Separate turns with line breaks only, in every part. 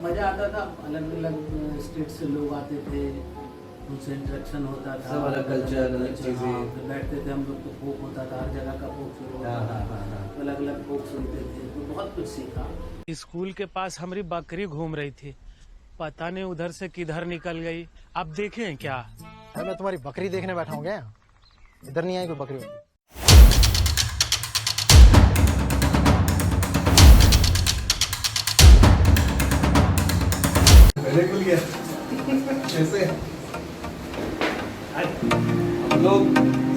मज़ा आता था, अलग अलग स्टेट से लोग आते थे, उनसे इंटरेक्शन होता था,
सब अलग कल्चर, अलग चीज़ें।
हाँ, फिर बैठते थे हम लोग तो फोक होता था, हर जगह का फोक शुरू होता था, अलग अलग फोक सुनते थे, तो बहुत कुछ सीखा।
स्कूल के पास हमारी बकरी घूम रही थी, पता नहीं उधर से किधर निकल गई। अब देखें क्या।
अरे मैं तुम्हारी बकरी देखने बैठा हूँ क्या? इधर नहीं आई कोई बकरी वकरी।
पहले खुल गया कैसे हम लोग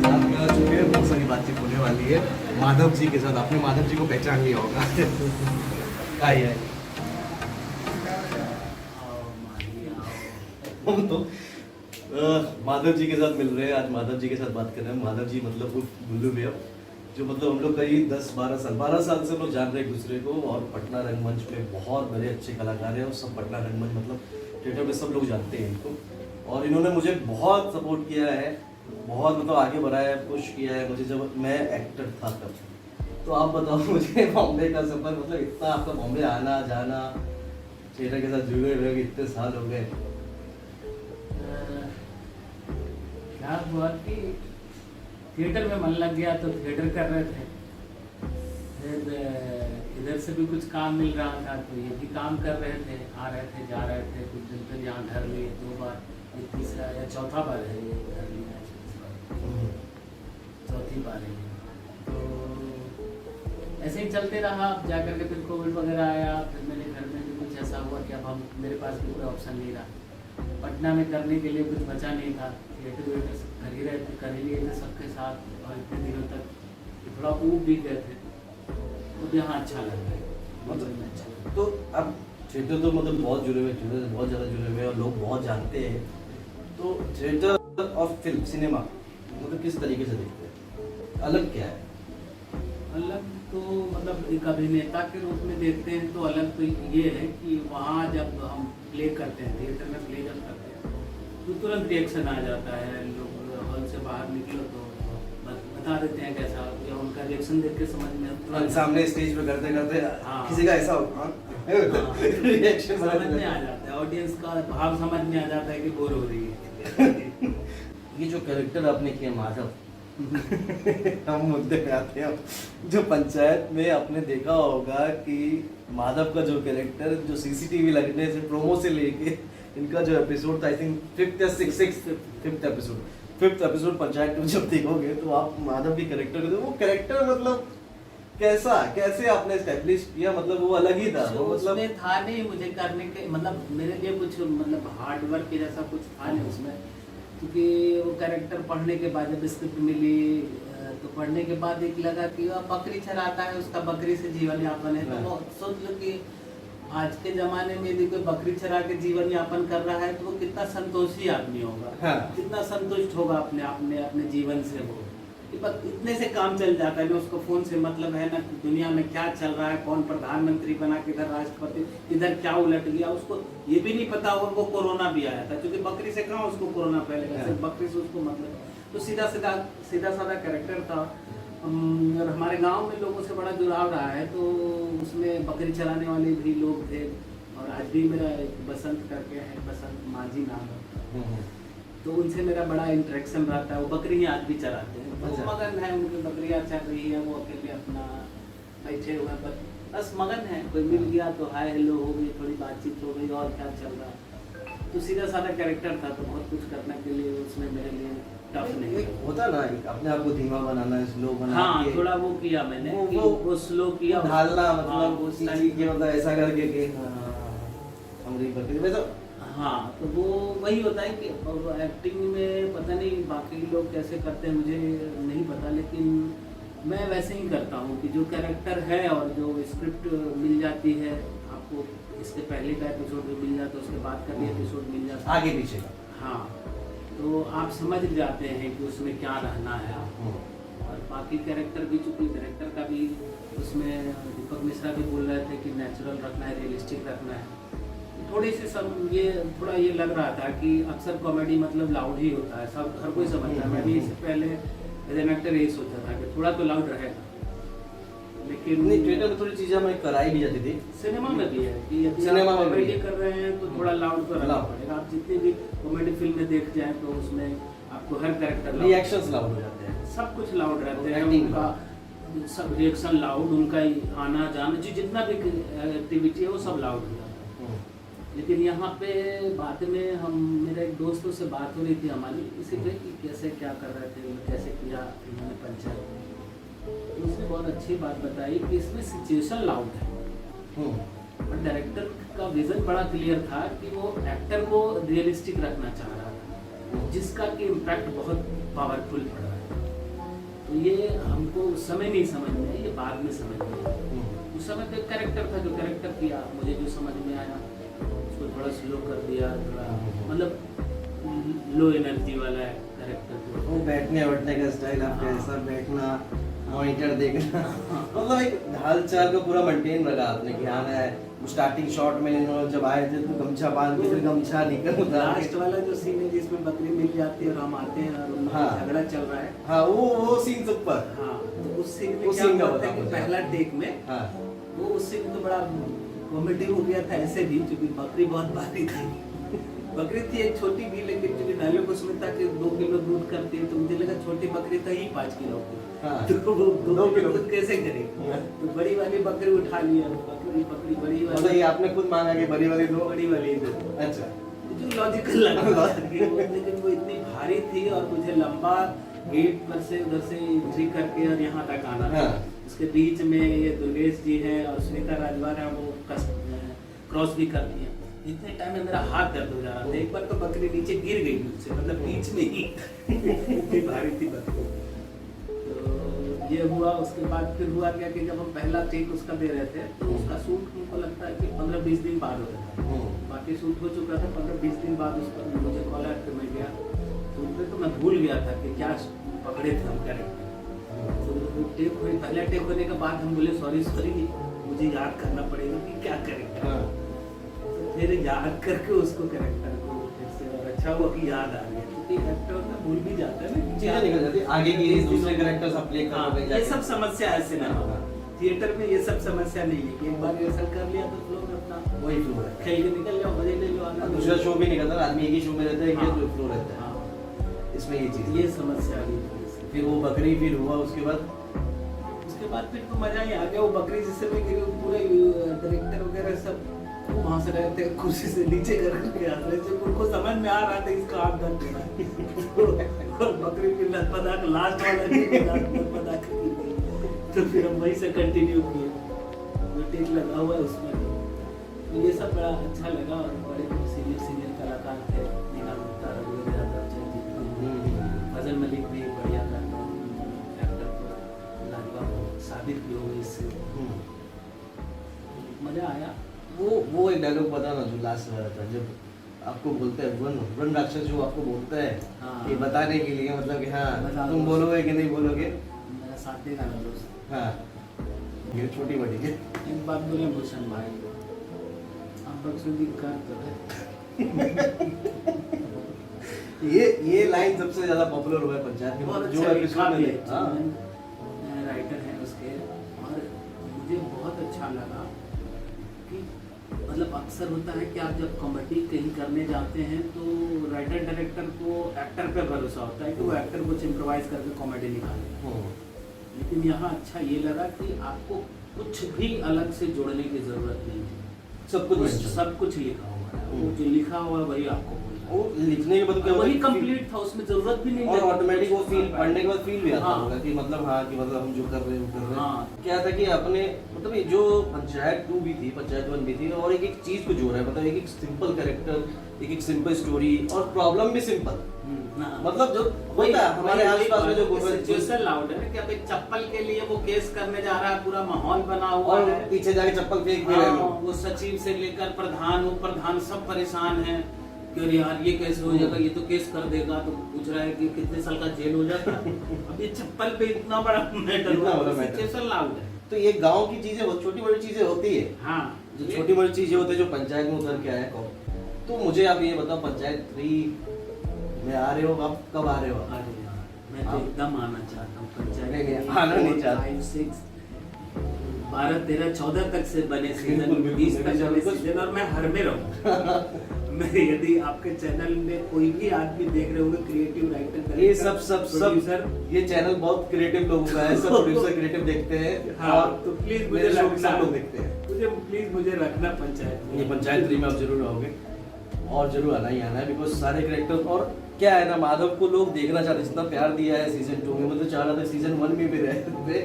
साथ में आ चुके हैं, बहुत सारी बातचीत होने वाली है माधव जी के साथ। आपने माधव जी को पहचान लिया होगा। आइए हम तो माधव जी के साथ मिल रहे हैं। आज माधव जी के साथ बात कर रहे हैं। माधव जी मतलब गुल्लू भैया, जो मतलब हम लोग कई 12 साल से हम लोग जान रहे हैं एक दूसरे को, और पटना रंगमंच में बहुत बड़े अच्छे कलाकार हैं, और सब पटना रंगमंच मतलब थिएटर में सब लोग जानते हैं इनको, और इन्होंने मुझे बहुत सपोर्ट किया है, बहुत मतलब आगे बढ़ाया है, पुश किया है मुझे जब मैं एक्टर था तब। तो आप बताओ मुझे बॉम्बे का सफर, मतलब इतना आपका बॉम्बे आना जाना, थिएटर के साथ जुड़े हुए इतने साल हो गए।
क्या हुआ कि थिएटर में मन लग गया तो थिएटर कर रहे थे, फिर इधर से भी कुछ काम मिल रहा था तो ये भी काम कर रहे थे, आ रहे थे जा रहे थे, कुछ दिन फिर यहाँ घर लिए 2 बार, ये तीसरा या चौथा बार है ये घर लिया है, चौथी बार है ये। तो ऐसे ही चलते रहा, अब जा करके फिर कोविड वगैरह आया, फिर मेरे घर में भी कुछ ऐसा हुआ कि अब हम मेरे पास भी कोई ऑप्शन नहीं रहा, पटना में करने के लिए कुछ बचा नहीं था, थिएटर वेटर कर ही रहे थे, कर ही लिए थे सबके साथ, और इतने दिनों तक थोड़ा ऊब भी गए थे, तो यहाँ अच्छा लग रहा है, मतलब अच्छा लग रहा है।
तो अब थिएटर तो मतलब बहुत जुड़े हुए, थिएटर से बहुत ज़्यादा जुड़े हुए हैं और लोग बहुत जानते हैं। तो थिएटर और फिल्म सिनेमा मतलब किस तरीके से देखते हैं, अलग क्या है?
अलग तो मतलब एक अभिनेता के रूप में देखते हैं तो अलग तो ये है कि वहाँ जब हम प्ले करते हैं, थिएटर में प्ले जब करते हैं तो तुरंत रिएक्शन आ जाता है, लोग हॉल से बाहर निकलो तो बता देते हैं कैसा, या उनका रिएक्शन देख के समझ में तुरंत
सामने स्टेज पे करते करते
हाँ।
किसी का ऐसा रिएक्शन
समझ में आ जाता है, ऑडियंस का भाव समझ में आ जाता है कि बोर हो रही है।
ये जो कैरेक्टर आपने किया माधव, हम मुद्दे पे आते हैं। जो पंचायत में आपने देखा होगा कि माधव का जो कैरेक्टर, जो सीसीटीवी लगने से प्रोमो से लेके इनका जो एपिसोड था, आई थिंक 5th या 5th एपिसोड पंचायत में जब देखोगे तो आप माधव की कैरेक्टर को, वो कैरेक्टर मतलब कैसे आपने एस्टेब्लिश किया, मतलब वो अलग ही था वो, मतलब
उसमें था नहीं मुझे करने के, मतलब मेरे लिए कुछ मतलब हार्ड वर्क के जैसा कुछ था नहीं उसमें, क्योंकि वो कैरेक्टर पढ़ने के बाद जब स्क्रिप्ट मिली तो पढ़ने के बाद एक लगा कि वह बकरी चराता है, उसका बकरी से जीवन यापन है, तो वो सोच लो कि आज के जमाने में यदि कोई बकरी चरा के जीवन यापन कर रहा है तो वो कितना संतोषी आदमी होगा,
हाँ।
कितना संतुष्ट होगा अपने जीवन से, वो कि बस इतने से काम चल जाता है ना, उसको फोन से मतलब है ना दुनिया में क्या चल रहा है, कौन प्रधानमंत्री बना, किधर राष्ट्रपति, किधर क्या उलट गया, उसको ये भी नहीं पता होगा उनको कोरोना भी आया था, क्योंकि बकरी से कहाँ उसको कोरोना फैलेगा, सिर्फ बकरी से उसको मतलब, तो सीधा साधा कैरेक्टर था। और हमारे गांव में लोगों से बड़ा जुड़ाव रहा है, तो उसमें बकरी चलाने वाले भी लोग थे, और आज भी मेरा एक बसंत करके है, बसंत माझी नाम है, तो उनसे मेरा बड़ा इंटरेक्शन रहता है, वो बकरी ही आज भी चराते हैं, तो मगन है, उनकी बकरियाँ चल रही है, वो अकेले अपना बैठे हुए हैं, बस मगन है, कोई मिल गया तो हाय हेलो हो गई, थोड़ी बातचीत हो गई, और क्या चल रहा है, तो सीधा साधा कैरेक्टर था, तो बहुत कुछ करने के लिए उसमें मेरे लिए टफ नहीं
एक होता ना, अपने आप को धीमा बनाना, स्लो बनाना,
हाँ थोड़ा वो किया मैंने, वो स्लो किया,
ढालना,
हाँ,
मतलब मतलब ऐसा करके कि हमरी बकरी में तो
हाँ, तो वो वही होता है कि एक्टिंग में पता नहीं बाकी लोग कैसे करते हैं मुझे नहीं पता, लेकिन मैं वैसे ही करता हूँ कि जो कैरेक्टर है और जो स्क्रिप्ट मिल जाती है आपको, इसके पहले का एपिसोड भी मिल जाता है, उसके बाद का भी एपिसोड मिल जाता है,
आगे पीछे का,
हाँ, तो आप समझ जाते हैं कि उसमें क्या रहना है आपको। और बाकी कैरेक्टर भी, चूँकि डायरेक्टर का भी उसमें दीपक मिश्रा भी बोल रहे थे कि नेचुरल रखना है, रियलिस्टिक रखना है, थोड़ी सी थोड़ा ये लग रहा था कि अक्सर कॉमेडी मतलब लाउड ही होता है, सब हर कोई समझता है, मैं भी इससे पहले एज एन एक्टर यही सोचा था कि थोड़ा तो लाउड रहेगा, लेकिन
नहीं, थिएटर में थोड़ी चीजें हमें कराई भी जाती थी।
सिनेमा में भी है कि यदि
सिनेमा
आप
में भी
कॉमेडी
है।
कर रहे हैं तो थोड़ा लाउड तो रहना
Loud।
पड़ेगा। आप जितनी भी कॉमेडी फिल्में देख जाएं तो उसमें आपको हर कैरेक्टर
रिएक्शंस लाउड हो जाते हैं।
सब कुछ लाउड रहते हैं,
Acting
उनका सब रिएक्शन लाउड, उनका ही आना जाना जो जितना भी एक्टिविटी है वो सब लाउड हो जाता है। लेकिन यहाँ पे बाद में हम मेरे एक दोस्तों से बात हो रही थी हमारी इसी पे कि कैसे क्या कर रहे थे, कैसे किया इन्होंने पंचायत। तो उसने बहुत अच्छी बात बताई कि इसमें सिचुएशन लाउड है और डायरेक्टर का विजन बड़ा क्लियर था कि वो एक्टर को रियलिस्टिक रखना चाह रहा था, जिसका कि इम्पैक्ट बहुत पावरफुल पड़ा है। तो ये हमको उस समय नहीं समझ में आया, ये बाद में समझ में आया। उस समय तो एक कैरेक्टर था जो कैरेक्टर किया, मुझे जो समझ में आया उसको थोड़ा स्लो कर दिया, थोड़ा मतलब लो एनर्जी वाला कैरेक्टर।
वो बैठने बैठने का स्टाइल, आपका ऐसा बैठना, मॉनिटर देखना, मतलब एक ढाल चाल को पूरा मेंटेन रखा आपने कि आना है। स्टार्टिंग शॉट में इन्होंने जब आए थे तो गमछा बांध के, फिर गमछा निकल उतार
लास्ट
के।
वाला जो सीन है जिसमें बकरी मिल जाती है और हम आते हैं और उनमें
हाँ।
झगड़ा चल रहा है।
हाँ, वो सीन सुपर।
हाँ, तो उस सीन में
उस
क्या
सीन का
हुआ था
बताओ
कि
मुझे।
पहला टेक में
हाँ,
वो उस सीन तो बड़ा कॉमेडी हो गया था ऐसे भी, क्योंकि बकरी बहुत भारी थी। बकरी थी एक छोटी भी, लेकिन क्योंकि डायलॉग उसमें था कि 2 किलो दूध करती है, तो मुझे लगा छोटी बकरी था ही 5 किलो की।
हाँ।
तो वो 2
2
किलो
किलो
दूध कैसे करेगी?
हाँ।
तो बड़ी वाली बकरी उठा लिया, बकरी बकरी बड़ी
मतलब
वाली
ये आपने खुद मांगा कि बड़ी वाली दो।
बड़ी वाली दो।
अच्छा,
जो लॉजिकल लगा कि वो, लेकिन वो इतनी भारी थी और मुझे लंबा गेट पर से उधर से एंट्री करके और यहाँ तक आना था।
हाँ।
उसके बीच में ये दुर्गेश जी हैं और श्वेता राजवार है, वो क्रॉस भी कर दिया। इतने टाइम में मेरा हाथ दर्द हो जा रहा था। एक बार तो बकरी नीचे गिर गई मुझसे, मतलब बीच में ही इतनी भारी थी बकरी। तो ये हुआ। उसके बाद फिर हुआ क्या कि जब हम पहला टेक उसका दे रहे थे तो उसका शूट हमको लगता है कि 15-20 दिन बाद हो रहा था। बाकी शूट हो चुका था, 15-20 दिन बाद उसका मुझे कॉल आया कि मैं गया शूट पे, तो मैं भूल गया था कि क्या पकड़े थे हम कैरेक्टर। तो वो टेक हुई, पहला टेक होने के बाद हम बोले सॉरी मुझे याद करना पड़ेगा कि क्या करेंगे।
हाँ।
तो फिर याद करके उसको कैरेक्टर को फिर से, और अच्छा हुआ कि याद आ गया, क्योंकि एक्टर ना भूल भी जाता है ना कि
चीजें निकल जाती है, आगे की दूसरे कैरेक्टर्स आप प्ले
हाँ,
करोगे
ये
जाके।
सब समस्या है सिनेमा
हाँ।
थिएटर में, ये सब समस्या नहीं है कि एक बार रिहर्सल कर लिया तो फ्लो में अपना
वही फ्लो है।
खेल के निकल जाओ, मजे ले लो, आना
दूसरा शो भी नहीं करता, आदमी एक ही शो में रहता है,
हाँ।
ये फ्लो रहता है।
हाँ,
इसमें ये चीज
ये समस्या आ गई थोड़ी सी।
फिर वो बकरी फिर हुआ, उसके बाद
उसके बाद फिर तो मजा ही आ गया। वो बकरी जिससे मैं गिरी, पूरे डायरेक्टर वगैरह सब वहां से रहे थे, कुर्सी से नीचे करके आ रहे थे, उनको समझ में आ रहा था इसका हाथ दर्द हो रहा है। और बकरी फिर लटपटा लास्ट वाला लटपटा तो फिर हम वहीं से कंटिन्यू किए, वो टेक लगा हुआ है उसमें। तो ये सब बड़ा अच्छा लगा। और बड़े सीनियर कलाकार थे, नीना गुप्ता, रघुवीर यादव, जयदीप, फजल मलिक भी बढ़िया गाना एक्टर को लाजवाब साबित भी हो गई इससे, मजा आया।
वो एक डायलॉग पता ना जो लास्ट वाला था, जब आपको बोलते हैं वन राक्षस जो आपको बोलता है
हाँ।
कि बताने के लिए, मतलब कि हाँ
बता
तुम
दो।
बोलोगे कि नहीं बोलोगे।
मेरा साथ देगा ना दोस्त।
हाँ, ये छोटी बड़ी है।
एक बात बोले भूषण भाई, आप बक्सुदी कर तो है।
ये लाइन सबसे ज्यादा पॉपुलर हुआ है पंचायत में,
बहुत
जो
अच्छा
एपिसोड
लिखा
में
भी है,
हाँ।
राइटर हैं उसके। और मुझे बहुत अच्छा लगा कि मतलब अक्सर होता है कि आप जब कॉमेडी कहीं करने जाते हैं तो राइटर डायरेक्टर को एक्टर पे भरोसा होता है कि वो एक्टर कुछ इम्प्रोवाइज करके कॉमेडी निकाले। लेकिन यहाँ अच्छा ये लगा कि आपको कुछ भी अलग से जोड़ने की जरूरत नहीं है,
सब कुछ mention।
सब कुछ लिखा हुआ है। वो जो लिखा हुआ है वही आपको बोलना है।
वो लिखने के बाद क्या
वही
होता है कि
कंप्लीट था, उसमें जरूरत भी नहीं
और
लगी।
ऑटोमेटिक वो फील पढ़ने के बाद फील भी आता
हाँ।
होगा कि मतलब हाँ, कि मतलब हम जो कर रहे हैं वो कर रहे हैं।
हाँ।
क्या था कि अपने मतलब ये जो पंचायत 2 भी थी, पंचायत 1 भी थी, और एक एक चीज को जोड़ा है, मतलब एक एक सिंपल कैरेक्टर, एक एक सिंपल स्टोरी, और प्रॉब्लम भी सिंपल।
हाँ।
मतलब जो होता है हमारे आसपास में जो
सिचुएशन लाउड है कि अब एक चप्पल के लिए वो केस करने जा रहा है, पूरा माहौल बना हुआ
और
है,
पीछे जाके चप्पल फेंक भी रहे
हाँ,
लोग।
वो सचिव से लेकर प्रधान, उप प्रधान सब परेशान हैं कि अरे यार ये कैसे हो जाएगा, ये तो केस कर देगा। तो पूछ रहा है कि कितने साल का जेल हो जाता है। अब ये चप्पल पे इतना बड़ा मैटर
इतना
हुआ,
बड़ा matter।
सिचुएशन लाउड है।
तो ये गांव की चीजें, छोटी बड़ी चीजें होती है,
हाँ,
जो
ये-
छोटी बड़ी चीजें होती है जो पंचायत में उतर के आया कौन। तो मुझे आप ये बताओ, पंचायत 3 में आ रहे हो आप, कब आ रहे हो आप?
अरे यार, मैं तो
आप-
एकदम आना चाहता हूँ पंचायत।
नहीं, आना नहीं चाहता।
5, 6 12, 13, 14 तक से बने
बिल्कुल,
सीजन,
बिल्कुल,
20 तक
मेरे
बने
चैनल
सीजन, और मैं हर में रहूँ। मैं यदि आपके चैनल में कोई भी आदमी देख रहे होंगे, क्रिएटिव राइटर,
ये सब ये चैनल बहुत क्रिएटिव लोगों का है, सब प्रोड्यूसर क्रिएटिव देखते हैं।
हाँ,
और
तो प्लीज मुझे
मेरे शो
रखना,
सब लोग देखते हैं।
मुझे रखना पंचायत में।
ये पंचायत 3 में आप जरूर आओगे और जरूर आना ही आना है, बिकॉज सारे कैरेक्टर, और क्या है ना, माधव को लोग देखना चाहते हैं, जितना प्यार दिया है सीजन 2 में, मतलब चाह रहा था सीजन 1 में भी रहे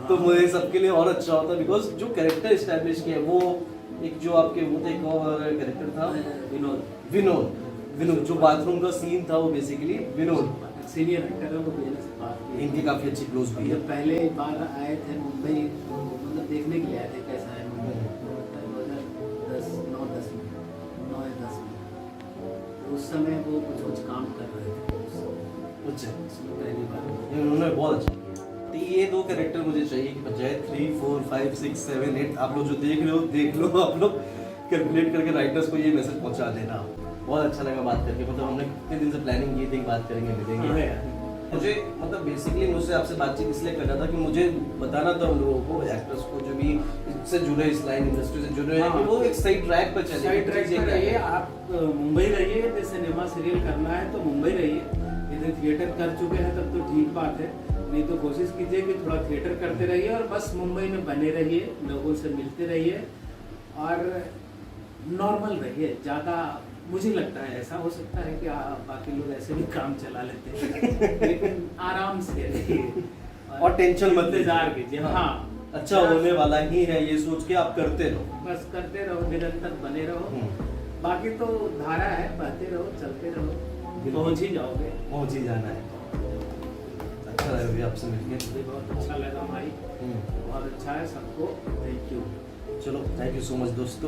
तो मुझे सबके लिए और अच्छा होता, बिकॉज जो कैरेक्टर एस्टैब्लिश किया वो एक जो आपके वो थे, एक और कैरेक्टर था विनोद, जो बाथरूम का सीन था वो बेसिकली विनोद,
सीनियर एक्टर है, वो मेरे से बात की।
इनकी काफी अच्छी क्लोज भी है।
जब पहले बार आए थे मुंबई, तो मतलब देखने के लिए आए थे कैसा है मुंबई, 2010 में, 9 या 10 में, तो उस समय वो कुछ काम कर रहे थे,
अच्छा,
पहली बार।
ये उन्होंने बहुत अच्छा किया। तो ये 2 कैरेक्टर मुझे चाहिए कि पंचायत 3, 4, 5, 6, 7, 8 आप लोग जो देख रहे हो देख लो, आप लोग कैलकुलेट करके राइटर्स को ये मैसेज पहुंचा देना। बहुत अच्छा लगा बात करके, मतलब हमने कितने दिन से प्लानिंग की थी, बात करेंगे मिलेंगे। मुझे मतलब बेसिकली मुझसे आपसे बातचीत इसलिए करना था कि मुझे बताना था उन लोगों को, एक्टर्स को जो भी इससे जुड़े, इस लाइन इंडस्ट्री से जुड़े हैं, कि वो एक सही ट्रैक पर चले।
सही ट्रैक पर रहिए, आप मुंबई रहिए, यदि सिनेमा सीरियल करना है तो मुंबई रहिए, यदि थिएटर कर चुके हैं तब तो ठीक बात है, नहीं तो कोशिश कीजिए कि थोड़ा थिएटर करते रहिए और बस मुंबई में बने रहिए, लोगों से मिलते रहिए और नॉर्मल रहिए। ज़्यादा मुझे लगता है ऐसा हो सकता है कि बाकी लोग ऐसे भी काम चला लेते हैं, लेकिन आराम से रहिए
और टेंशन मत
इंतजार कीजिए। हाँ,
अच्छा होने वाला ही है, ये सोच के आप करते रहो,
बस करते रहो, निरंतर बने रहो, बाकी तो धारा है, बहते रहो, चलते रहो, पहुंच ही जाओगे,
पहुंच ही जाना है। अच्छा लगा भैया आपसे मिलके,
मुझे बहुत अच्छा लगा भाई, बहुत अच्छा है सबको, थैंक यू।
चलो थैंक यू सो मच दोस्तों।